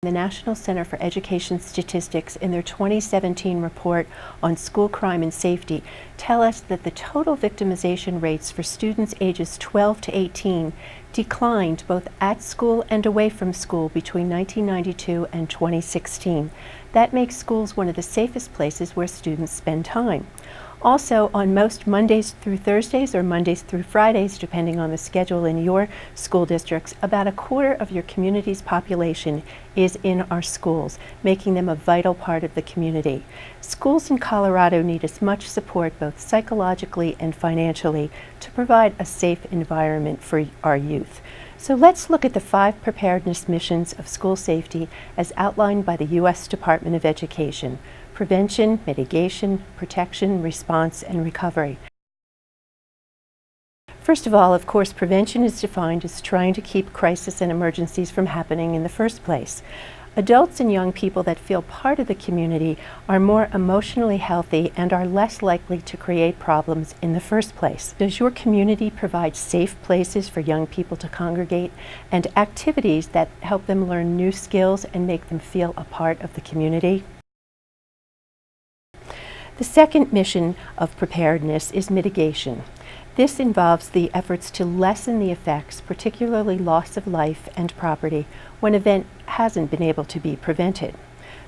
The National Center for Education Statistics, in their 2017 report on school crime and safety, tell us that the total victimization rates for students ages 12 to 18 declined both at school and away from school between 1992 and 2016. That makes schools one of the safest places where students spend time. Also, on most Mondays through Thursdays or Mondays through Fridays, depending on the schedule in your school districts, about a quarter of your community's population is in our schools, making them a vital part of the community. Schools in Colorado need as much support both psychologically and financially to provide a safe environment for our youth. So let's look at the 5 preparedness missions of school safety as outlined by the U.S. Department of Education: prevention, mitigation, protection, response, and recovery. First of all, of course, prevention is defined as trying to keep crises and emergencies from happening in the first place. Adults and young people that feel part of the community are more emotionally healthy and are less likely to create problems in the first place. Does your community provide safe places for young people to congregate and activities that help them learn new skills and make them feel a part of the community? The second mission of preparedness is mitigation. This involves the efforts to lessen the effects, particularly loss of life and property, when an event hasn't been able to be prevented.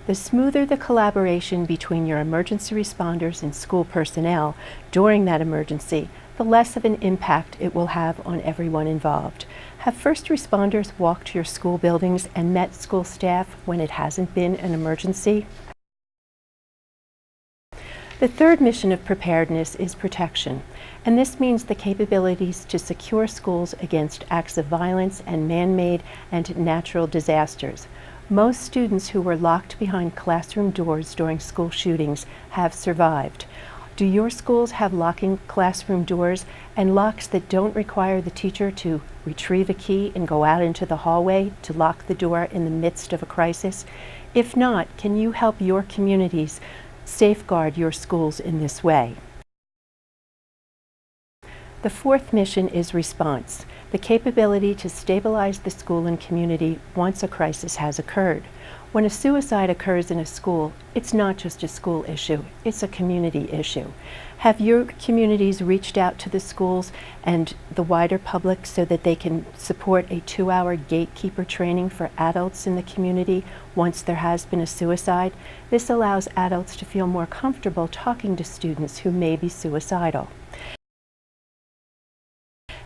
The smoother the collaboration between your emergency responders and school personnel during that emergency, the less of an impact it will have on everyone involved. Have first responders walked your school buildings and met school staff when it hasn't been an emergency? The third mission of preparedness is protection, and this means the capabilities to secure schools against acts of violence and man-made and natural disasters. Most students who were locked behind classroom doors during school shootings have survived. Do your schools have locking classroom doors and locks that don't require the teacher to retrieve a key and go out into the hallway to lock the door in the midst of a crisis? If not, can you help your communities safeguard your schools in this way? The fourth mission is response, the capability to stabilize the school and community once a crisis has occurred. When a suicide occurs in a school, it's not just a school issue, it's a community issue. Have your communities reached out to the schools and the wider public so that they can support a 2-hour gatekeeper training for adults in the community once there has been a suicide? This allows adults to feel more comfortable talking to students who may be suicidal.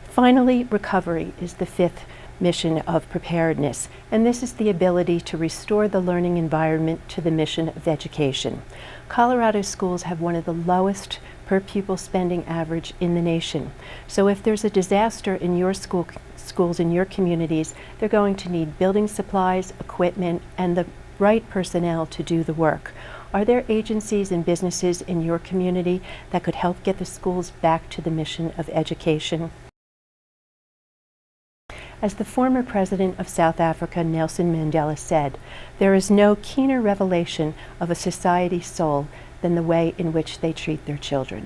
Finally, recovery is the 5th mission of preparedness, and this is the ability to restore the learning environment to the mission of education. Colorado schools have one of the lowest per pupil spending average in the nation. So if there's a disaster in your schools in your communities, they're going to need building supplies, equipment, and the right personnel to do the work. Are there agencies and businesses in your community that could help get the schools back to the mission of education? As the former president of South Africa, Nelson Mandela, said, "There is no keener revelation of a society's soul than the way in which they treat their children."